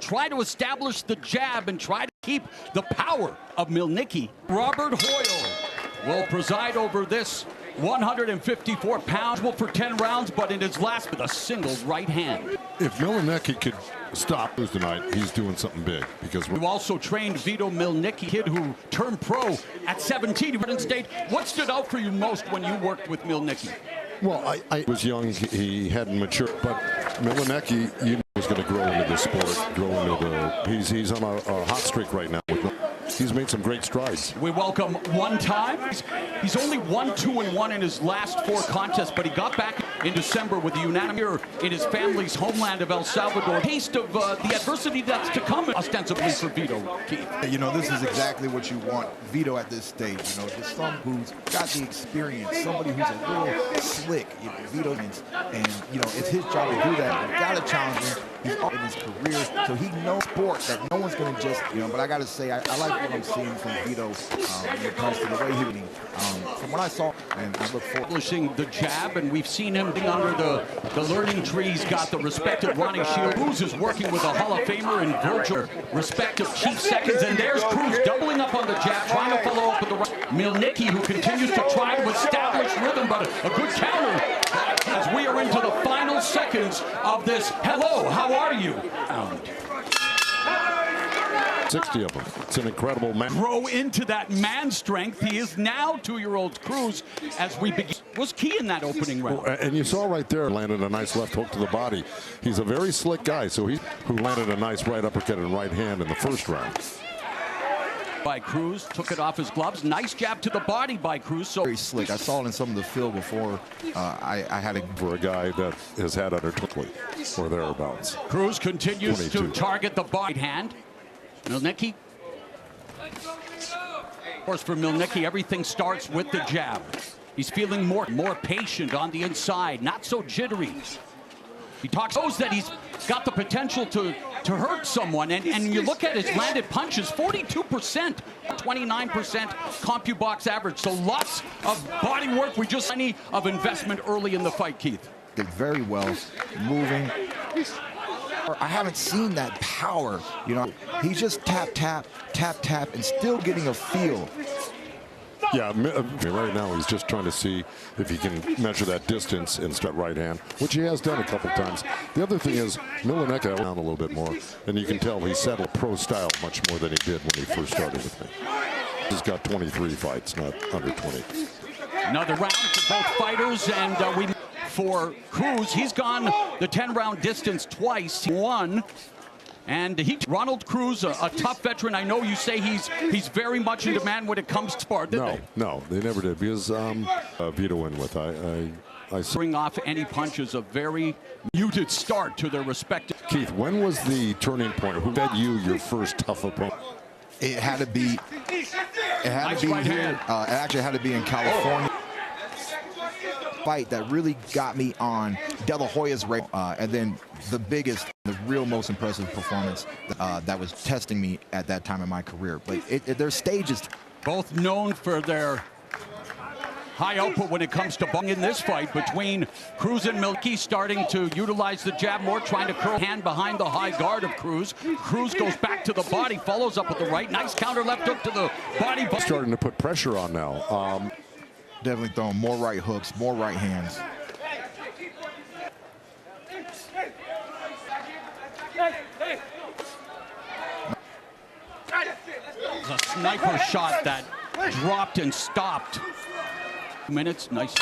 try to establish the jab and try to keep the power of Meilnicki. Robert Hoyle will preside over this 154 pounds for 10 rounds, but in his last with a single right hand. If Meilnicki could stop Cruz tonight, he's doing something big. Because you also trained Vito Meilnicki, kid who turned pro at 17 in State. What stood out for you most when you worked with Meilnicki? Well, I was young, he hadn't matured, but Meilnicki, you know, was going to grow into the sport, grow into the. He's on a hot streak right now. He's made some great strides. We welcome one time. He's only 1-2-1 in his last 4 contests, but he got back in December with a unanimous in his family's homeland of El Salvador. Taste of the adversity that's to come, ostensibly for Vito. Keith. You know, this is exactly what you want Vito at this stage. You know, just someone who's got the experience, somebody who's a little slick. You know, Vito, and you know, it's his job to do that. You got to challenge him. He's up in his career, so he knows sport that no one's going to just, you know. But I got to say, I like what I'm seeing from Vito when it comes to the way he from what I saw, and I look forward establishing the jab, and we've seen him under the learning tree. He's got the respect of Ronnie Shield. Cruz is working with a Hall of Famer in Virgil, respective chief seconds, and there's Cruz doubling up on the jab, trying to follow up with the right. Meilnicki, who continues to try to establish rhythm, but a good counter as we are into the final seconds of this. Hello, how are you? 60 of them. It's an incredible man. Grow into that man strength. He is now 2-year-old Cruz as we begin. Was key in that opening round. And you saw right there, landed a nice left hook to the body. He's a very slick guy, so who landed a nice right uppercut and right hand in the first round. By Cruz, took it off his gloves. Nice jab to the body by Cruz. So very slick. I saw it in some of the field before. I had a for a guy that has had under 20 or thereabouts. Cruz continues 22. to target the right hand. Meilnicki. Of course, for Meilnicki, everything starts with the jab. He's feeling more patient on the inside, not so jittery. He shows that he's got the potential to hurt someone, and you look at his landed punches, 42%, 29% CompuBox average. So lots of body work. We just any of investment early in the fight, Keith. Did very well, moving. I haven't seen that power. You know, he's just tap, tap, tap, tap, and still getting a feel. Yeah, right now he's just trying to see if he can measure that distance and start right hand, which he has done a couple times. The other thing is Meilnicki down a little bit more, and you can tell he settled pro style much more than he did when he first started with me. He's got 23 fights, not under 20. Another round for both fighters, and for Cruz, he's gone the 10-round distance twice. He won. And Ronald Cruz, a tough veteran. I know you say he's very much in demand when it comes to sport. No, they never did. Because Vito in with I bring off any punches. A very muted start to their respective. Keith, when was the turning point? Who had you your first tough opponent? It had to be. It had to be here. It actually had to be in California. Fight that really got me on De La Hoya's race, and then the biggest, the real most impressive performance that was testing me at that time in my career. But there's stages. Both known for their high output when it comes to bong in this fight between Cruz and Meilnicki, starting to utilize the jab more, trying to curl hand behind the high guard of Cruz. Cruz goes back to the body, follows up with the right. Nice counter left hook to the body. Starting to put pressure on now. Definitely throwing more right hooks, more right hands. A sniper shot that dropped and stopped. 2 minutes, nice.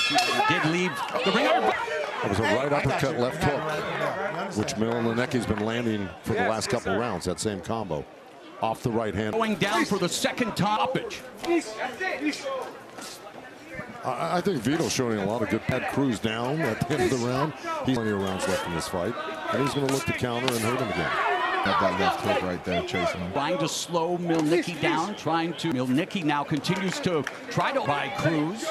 Did leave the ring. It was a right uppercut, left hook, which Meilnicki's been landing for the last couple rounds, that same combo. Off the right hand. Going down for the second stoppage. I think Vito's showing a lot of good. Had Cruz down at the end of the round. He's plenty of rounds left in this fight, and he's going to look to counter and hurt him again. That left hook right there, chasing him. Trying to slow Meilnicki down. Meilnicki now continues to try to by Cruz.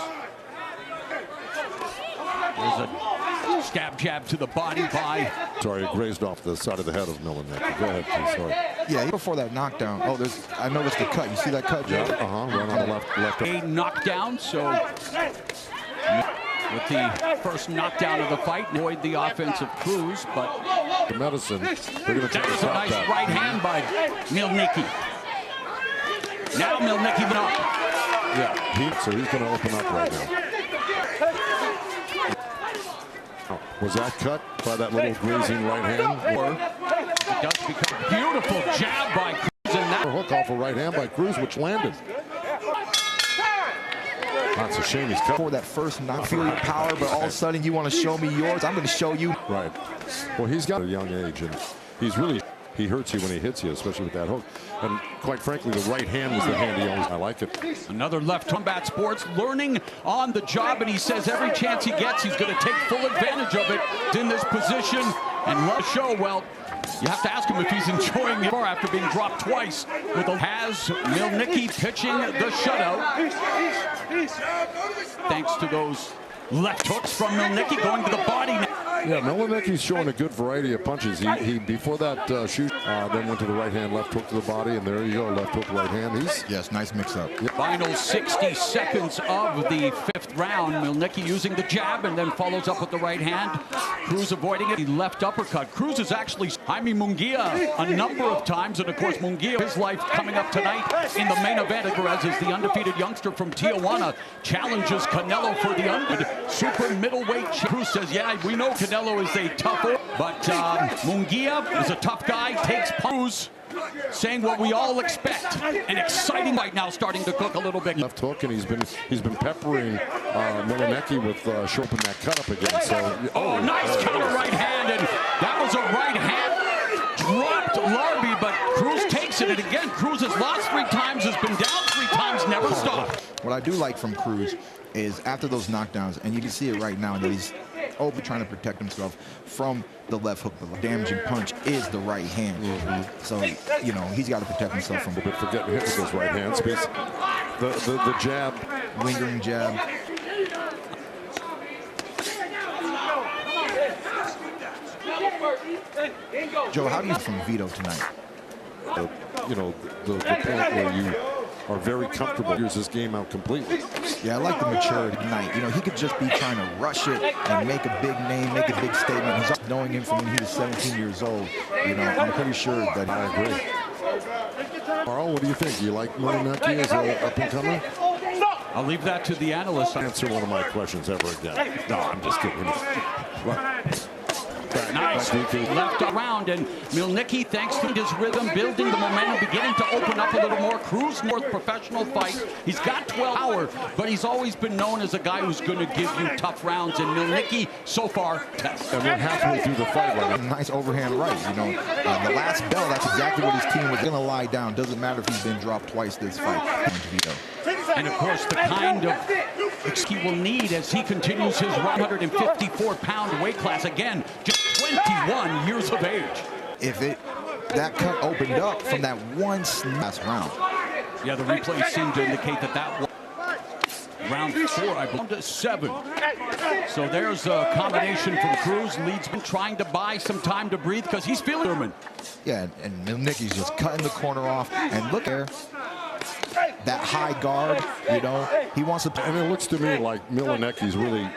There's a stab jab to the body by. Sorry, it grazed off the side of the head of Meilnicki. Go ahead, please. Sorry. Yeah, before that knockdown. Oh, I noticed the cut. You see that cut, Joe? Yeah, right on the left. A knockdown, so with the first knockdown of the fight, avoid the offensive Cruz, but the medicine. They're going to take that was a nice right hand. Meilnicki. Now Meilnicki went up. Yeah, so he's going to open up right now. Was that cut by that little grazing right hand? Or it does become a beautiful jab by Cruz, and that hook off a right hand by Cruz, which landed. That's a shame he's cut. For that first knock, feel your power, but all of a sudden you want to show me yours. I'm going to show you. Right. Well, he's got a young age, and he hurts you when he hits you, especially with that hook. And quite frankly, the right hand was the hand he always. I like it. Another left combat sports, learning on the job, and he says every chance he gets, he's going to take full advantage of it in this position. And love show, well, you have to ask him if he's enjoying it after being dropped twice. Has Meilnicki pitching the shutout. Thanks to those left hooks from Meilnicki going to the body. Yeah, Meilnicki's showing a good variety of punches. He before that shoot, then went to the right hand, left hook to the body, and there you go, left hook, right hand. Yes, nice mix-up. Final 60 seconds of the fifth round. Meilnicki using the jab and then follows up with the right hand. Cruz avoiding it. He left uppercut. Cruz is actually Jaime Munguia a number of times, and of course Munguia, his life coming up tonight in the main event. Perez is the undefeated youngster from Tijuana, challenges Canelo for the super middleweight. Cruz says, yeah, we know Canelo is a tough, but Munguia is a tough guy, takes Cruz, saying what we all expect. An exciting right now, starting to cook a little bit. Left hook, and he's been peppering Meilnicki with shortening that cut up again. So nice counter right hand, and that was a right hand. Dropped Larby, but Cruz takes it, and again, Cruz has lost 3 times, has been down 3 times, never stopped. What I do like from Cruz is after those knockdowns, and you can see it right now, that he's trying to protect himself from the left hook. The damaging punch is the right hand. So, you know, he's got to protect himself from but forget hit with those right hands. The jab, lingering jab. Joe, how do you from Vito tonight? You know, the point where you are very comfortable. Here's this game out completely. Yeah, I like the maturity tonight. You know, he could just be trying to rush it and make a big name, make a big statement. He's knowing him from when he was 17 years old. You know, I'm pretty sure that I agree. Carl, what do you think? Do you like Meilnicki as an up-and-comer? I'll leave that to the analysts. Answer one of my questions ever again. No, I'm just kidding. Right. Nice left around, and Meilnicki, thanks to his rhythm, building the momentum, beginning to open up a little more. Cruz, North professional fight. He's got 12 power, but he's always been known as a guy who's going to give you tough rounds, and Meilnicki, so far, test. And we're halfway through the fight right now. Nice overhand right, you know. The last bell, that's exactly what his team was going to lie down. Doesn't matter if he's been dropped twice this fight. Vito. And of course, the kind of he will need as he continues his 154-pound weight class. Again, just 21 years of age. If that cut opened up from that one last round. Yeah, the replays seem to indicate that was round 4, I believe, to 7. So there's a combination from Cruz. Leads been trying to buy some time to breathe because he's feeling German. Yeah, and Meilnicki's just cutting the corner off. And look there. That high guard, you know, he wants to. And it looks to me like Meilnicki's really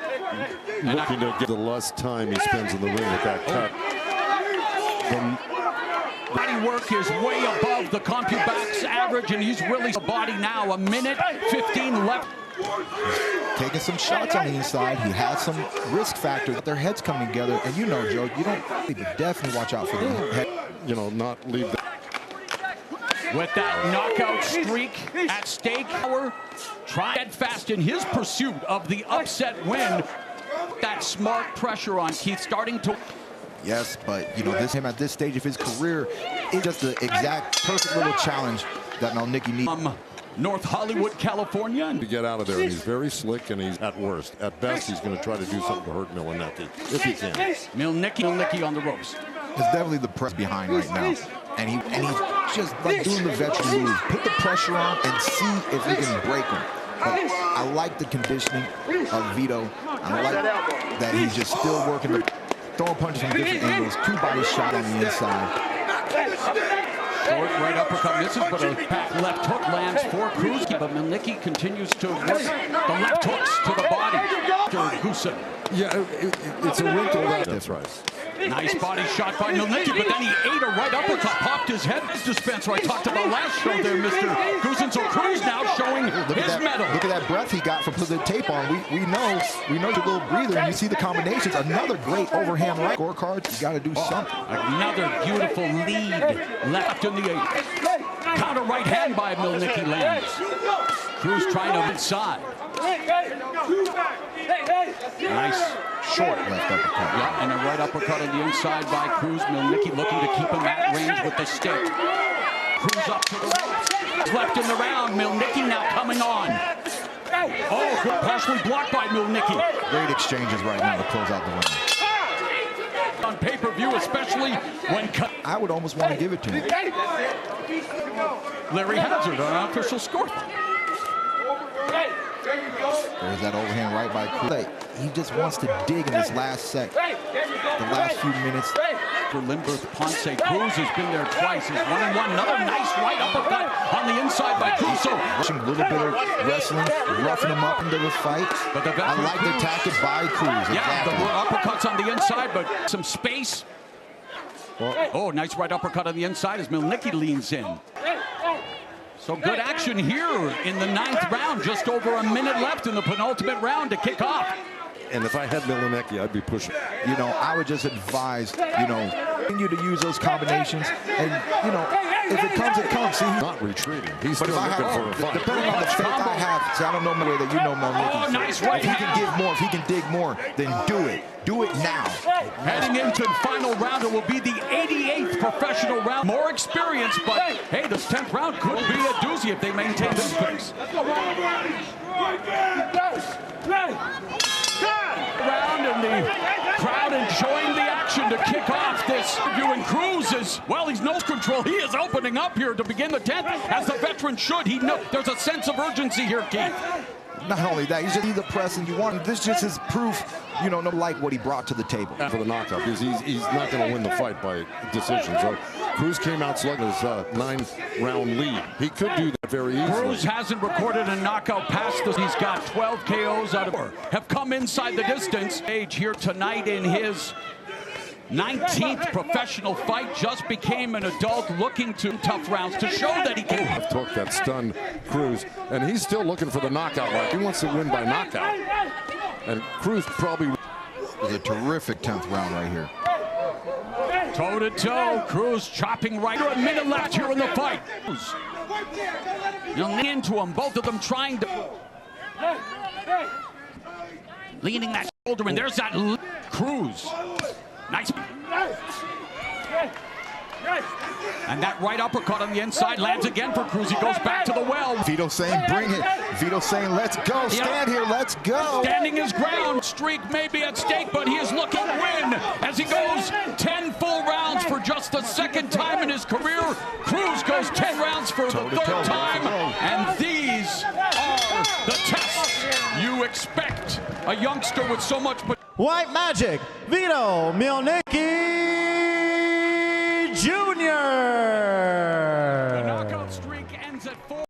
looking to get the less time he spends in the ring with that cut. Body work is way above the CompuBox average, and he's really the body now. 1:15 left. Taking some shots on the inside. He has some risk factors. Their heads coming together, and you know, Joe, you don't need to definitely watch out for them. You know, not leave that. With that knockout streak at stake, try steadfast in his pursuit of the upset win. That smart pressure on Keith starting to. Yes, but you know, him at this stage of his career is just the exact perfect little challenge that Meilnicki needs. North Hollywood, California. To get out of there, and he's very slick, and he's at worst. At best, he's going to try to do something to hurt Meilnicki, if he can. Meilnicki on the ropes. It's definitely the press behind right now. And he's just like doing the veteran move. Put the pressure on and see if he can break him. But I like the conditioning of Vito. I like that he's just still working the throwing punches from different angles. 2 body shot on the inside. Short right uppercut misses, but a back left hook lands for Cruz. But Meilnicki continues to work the left hooks to the body. Yeah, it's a wrinkle. That's right. Nice body shot by Meilnicki, but then he ate a right uppercut, popped his head. His dispenser I talked about last show there, Mr. Cruz. And so Cruz now showing his medal. Look at that breath he got from putting the tape on. We know the little breather, and you see the combinations. Another great overhand right. Scorecard, you got to do something. Another beautiful lead left in the 8th. Counter right hand by Meilnicki lands. Cruz trying to inside. Nice short left uppercut. Yeah, and a right uppercut on the inside by Cruz. Meilnicki looking to keep him at range with the stick. Cruz up to the left in the round. Meilnicki now coming on. Oh, partially blocked by Meilnicki. Great exchanges right now to close out the round. On pay-per-view, especially when I would almost want to give it to him. Larry Hazard on official score. There's that overhand right by Cruz. He just wants to dig in this last set, the last few minutes. For Lindbergh Ponce, Cruz has been there twice. He's 1-1. Another nice right uppercut on the inside by Cruz. So a little bit of wrestling, roughing him up into the fight. But I like the tactic by Cruz. Yeah, exactly. the uppercuts on the inside, but some space. Oh, nice right uppercut on the inside as Meilnicki leans in. So good action here in the 9th round. Just over a minute left in the penultimate round to kick off. And if I had Meilnicki, I'd be pushing. You know, I would just advise, continue to use those combinations. And, if it comes, it comes. See, he's not retreating. He's still looking for a fight. Depending on the faith I have, see, I don't know the way that you know Meilnicki. Oh, nice right If he can give more, if he can dig more, then do it. Do it now. Heading into the final round, it will be the 88th professional round. More experience, but hey, this 10th round could be a doozy if they maintain this pace. Round and the crowd enjoying the action to kick off this review. And Cruz is, well, he's nose control. He is opening up here to begin the 10th, as the veteran should. He knows there's a sense of urgency here, Keith. Not only that, he's just the press, and you want him. This just is proof, no like what he brought to the table. For the knockout, because he's not going to win the fight by decision. So Cruz came out slugging his 9-round lead. He could do that very easily. Cruz hasn't recorded a knockout past this. He's got 12 KOs out of 4. Have come inside the distance. Age here tonight in his 19th professional fight, just became an adult, looking to tough rounds to show that he can. Took that stunned Cruz, and he's still looking for the knockout. Like he wants to win by knockout. And Cruz probably was a terrific 10th round right here. Toe to toe, Cruz chopping right. A minute left here in the fight. Into him, both of them trying to leaning that shoulder, and there's that Cruz. Nice. And that right uppercut on the inside lands again for Cruz. He goes back to the well. Vito saying, bring it. Vito saying, let's go. Stand here, let's go. Standing his ground. Streak may be at stake, but he is looking to win as he goes 10 full rounds for just the 2nd time in his career. Cruz goes 10 rounds for the 3rd time. And these are the tests you expect a youngster with so much potential. White Magic, Vito Meilnicki Jr.